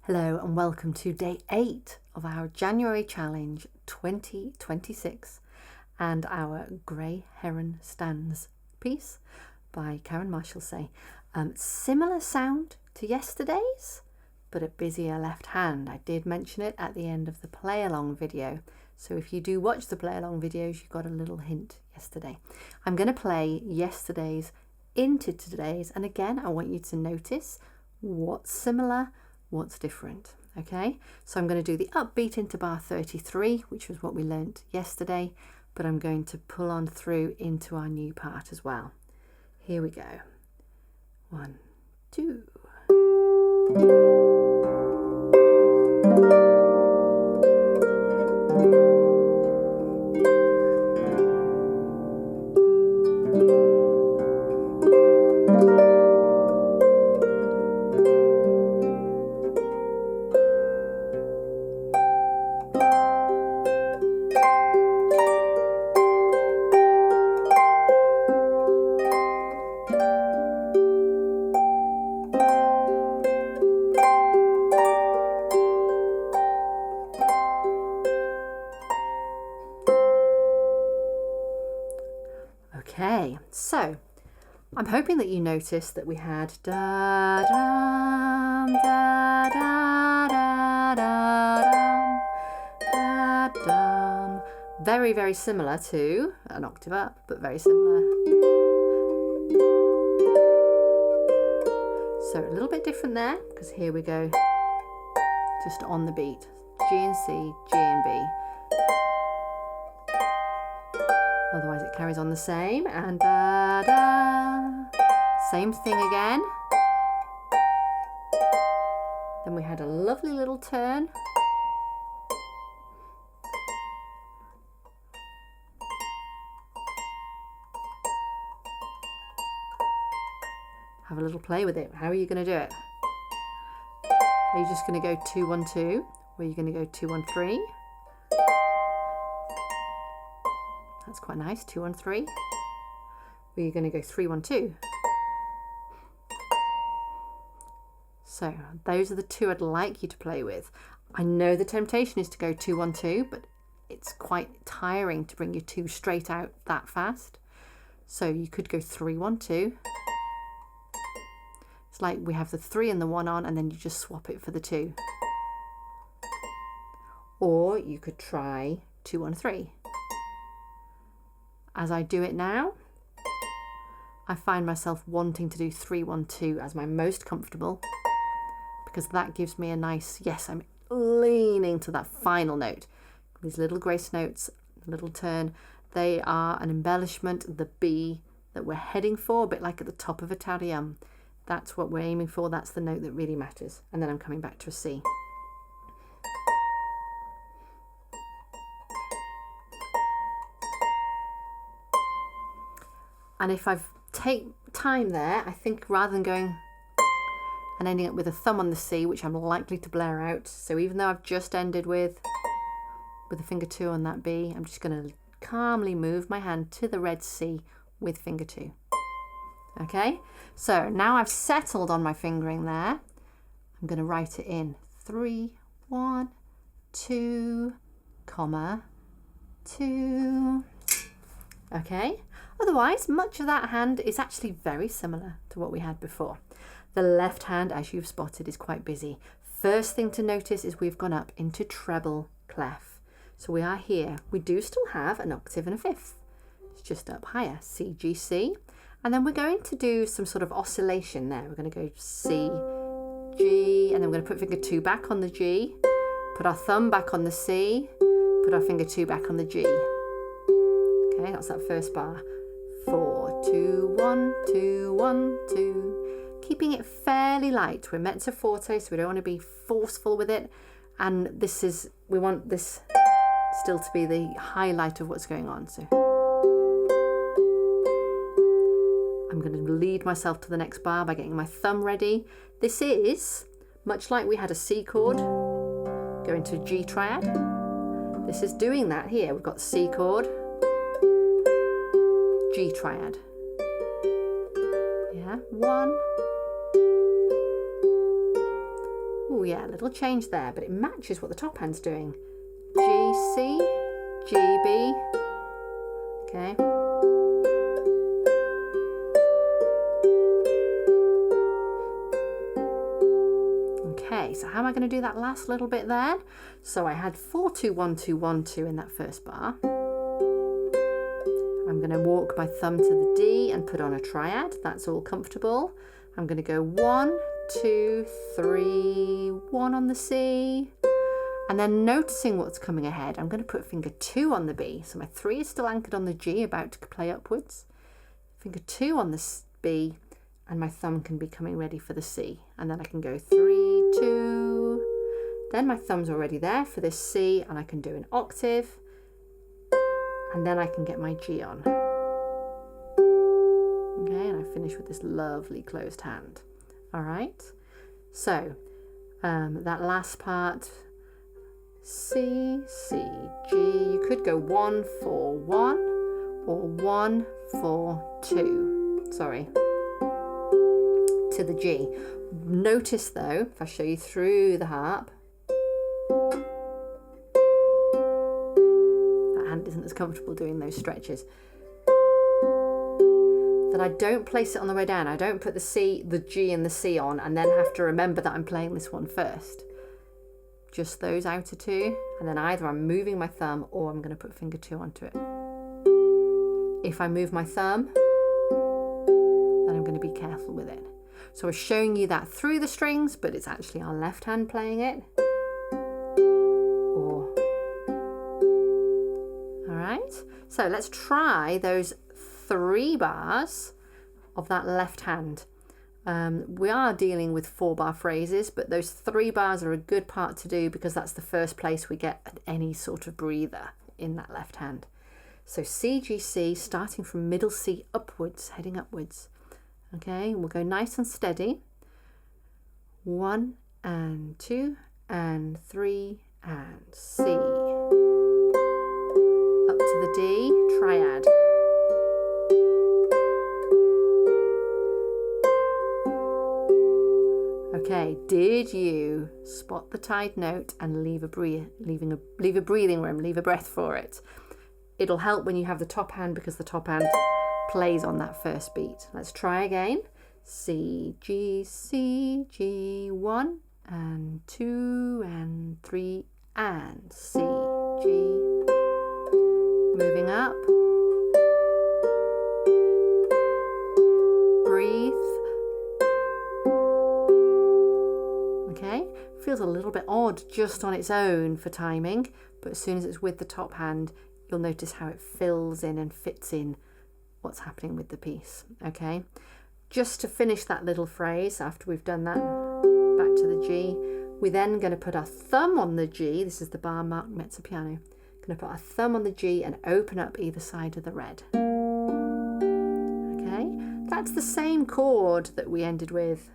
Hello and welcome to day 8 of our January challenge 2026 and our Grey Heron Stands piece by Karen Marshall-Say. Similar sound to yesterday's, but a busier left hand. I did mention it at the end of the play along video. So if you do watch the play along videos, you got a little hint yesterday. I'm going to play yesterday's into today's, and again I want you to notice what's similar, what's different. Okay, so I'm going to do the upbeat into bar 33, which was what we learnt yesterday, but I'm going to pull on through into our new part as well. Here we go. 1, 2. Okay, so I'm hoping that you noticed that we had da dum da da da da dum da dum. Very, very similar to an octave up, but very similar. So a little bit different there, because here we go just on the beat. G and C, G and B. Otherwise it carries on the same, and da da. Same thing again. Then we had a lovely little turn. Have a little play with it. How are you going to do it? Are you just going to go 2 1 2, or are you going to go 2 1 3? That's quite nice. 2 1 3. Or are you going to go 3 1 2? So those are the two I'd like you to play with. I know the temptation is to go 2 1 2, but it's quite tiring to bring your 2 straight out that fast. So you could go 3 1 2. It's like we have the 3 and the 1 on, and then you just swap it for the 2. Or you could try 2 1 3. As I do it now, I find myself wanting to do 3 1 2 as my most comfortable, because that gives me a nice, yes, I'm leaning to that final note. These little grace notes, little turn, they are an embellishment, the B that we're heading for, a bit like at the top of a tarium. That's what we're aiming for, that's the note that really matters. And then I'm coming back to a C. And if I take time there, I think rather than going and ending up with a thumb on the C, which I'm likely to blare out, so even though I've just ended with a finger 2 on that B, I'm just going to calmly move my hand to the red C with finger 2. Okay, so now I've settled on my fingering there. I'm going to write it in 3 1 2, comma 2. Okay. Otherwise, much of that hand is actually very similar to what we had before. The left hand, as you've spotted, is quite busy. First thing to notice is we've gone up into treble clef. So we are here. We do still have an octave and a fifth. It's just up higher, C, G, C. And then we're going to do some sort of oscillation there. We're going to go C, G, and then we're going to put finger 2 back on the G, put our thumb back on the C, put our finger 2 back on the G. Okay, that's that first bar. 4 2 1 2 1 2. Keeping it fairly light. We're mezzo forte, so we don't want to be forceful with it. And we want this still to be the highlight of what's going on. So I'm going to lead myself to the next bar by getting my thumb ready. This is much like we had a C chord going to a G triad. This is doing that here. We've got C chord, G triad. Yeah, 1, Oh yeah, a little change there, but it matches what the top hand's doing. G, C, G, B. Okay. Okay, so how am I going to do that last little bit then? So I had 4, 2, 1, 2, 1, 2 in that first bar. I'm going to walk my thumb to the D and put on a triad. That's all comfortable. I'm going to go 1, 2, 3, 1 on the C. And then noticing what's coming ahead, I'm going to put finger 2 on the B. So my 3 is still anchored on the G, about to play upwards. Finger 2 on the B, and my thumb can be coming ready for the C. And then I can go 3, 2. Then my thumb's already there for this C, and I can do an octave. And then I can get my G on. Okay, and I finish with this lovely closed hand. All right, so that last part, C, C, G, you could go 1, 4, 1 or 1, 4, 2, sorry, to the G. Notice though, if I show you through the harp, isn't as comfortable doing those stretches, that I don't place it on the way down. I don't put the C, the G and the C on and then have to remember that I'm playing this one first. Just those outer two, and then either I'm moving my thumb or I'm going to put finger 2 onto it. If I move my thumb, then I'm going to be careful with it. So I was showing you that through the strings, but it's actually our left hand playing it. So let's try those 3 bars of that left hand. We are dealing with 4-bar phrases, but those 3 bars are a good part to do because that's the first place we get any sort of breather in that left hand. So C, G, C, starting from middle C upwards, heading upwards. Okay, we'll go nice and steady. 1 and 2 and 3 and C. Up to the D, triad. Okay, did you spot the tied note and leave a breathing room, leave a breath for it? It'll help when you have the top hand because the top hand plays on that first beat. Let's try again. C, G, 1 and 2 and 3 and C, G. Moving up, breathe. Okay, feels a little bit odd just on its own for timing, but as soon as it's with the top hand, you'll notice how it fills in and fits in what's happening with the piece. Okay, just to finish that little phrase, after we've done that, back to the G, we're then going to put our thumb on the G. This is the bar marked mezzo piano. Going to put our thumb on the G and open up either side of the red. Okay, that's the same chord that we ended with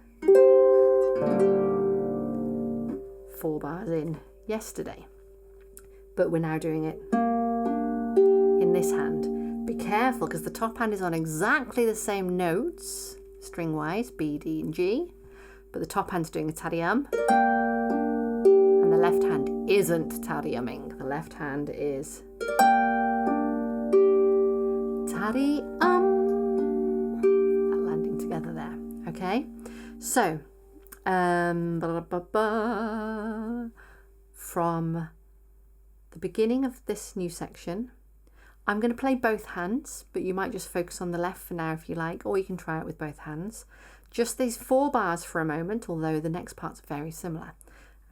4 bars in yesterday, but we're now doing it in this hand. Be careful because the top hand is on exactly the same notes string wise, B, D and G, but the top hand's doing a tadium. The left hand isn't tadiumming. The left hand is tadium. That landing together there. Okay. So, from the beginning of this new section, I'm going to play both hands, but you might just focus on the left for now if you like, or you can try it with both hands. Just these 4 bars for a moment, although the next part's very similar.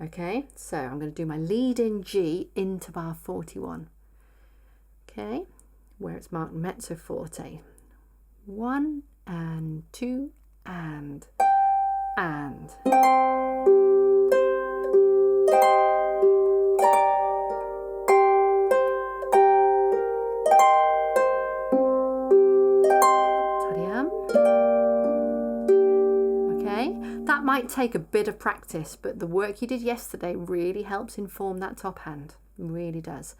Okay, so I'm going to do my lead in G into bar 41. Okay, where it's marked mezzo forte. 1 and 2 and. That might take a bit of practice, but the work you did yesterday really helps inform that top hand. It really does.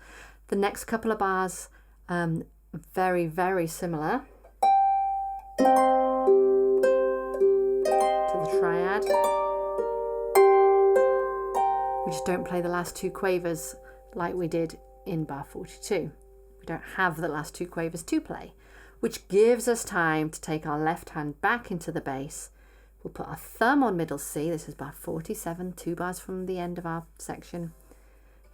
The next couple of bars, very, very similar to the triad. We just don't play the last two quavers like we did in bar 42. We don't have the last two quavers to play, which gives us time to take our left hand back into the bass. We'll put our thumb on middle C. This is bar 47, 2 bars from the end of our section.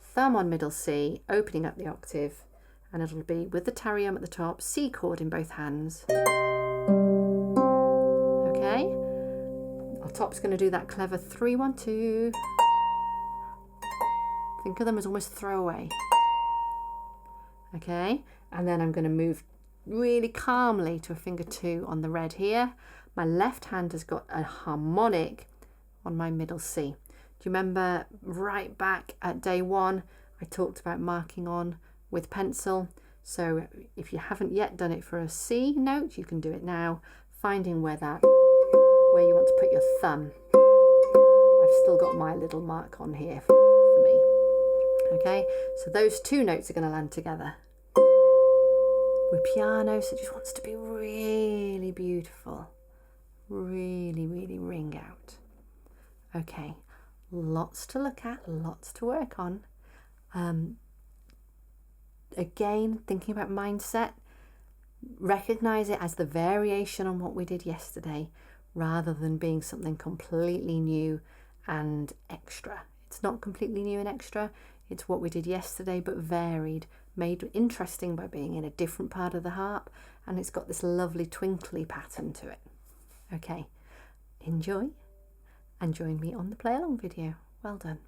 Thumb on middle C, opening up the octave, and it'll be with the tarium at the top, C chord in both hands. Okay, our top's going to do that clever 3-1-2. Think of them as almost throwaway. Okay, and then I'm going to move really calmly to a finger 2 on the red here. My left hand has got a harmonic on my middle C. Do you remember right back at day 1, I talked about marking on with pencil? So if you haven't yet done it for a C note, you can do it now, finding where you want to put your thumb. I've still got my little mark on here for me. Okay, so those two notes are going to land together. With piano, so it just wants to be really beautiful. Really, really ring out. Okay, lots to look at, lots to work on. Again, thinking about mindset, recognize it as the variation on what we did yesterday rather than being something completely new and extra. It's not completely new and extra, it's what we did yesterday but varied, made interesting by being in a different part of the harp, and it's got this lovely twinkly pattern to it. Okay, enjoy and join me on the play along video. Well done.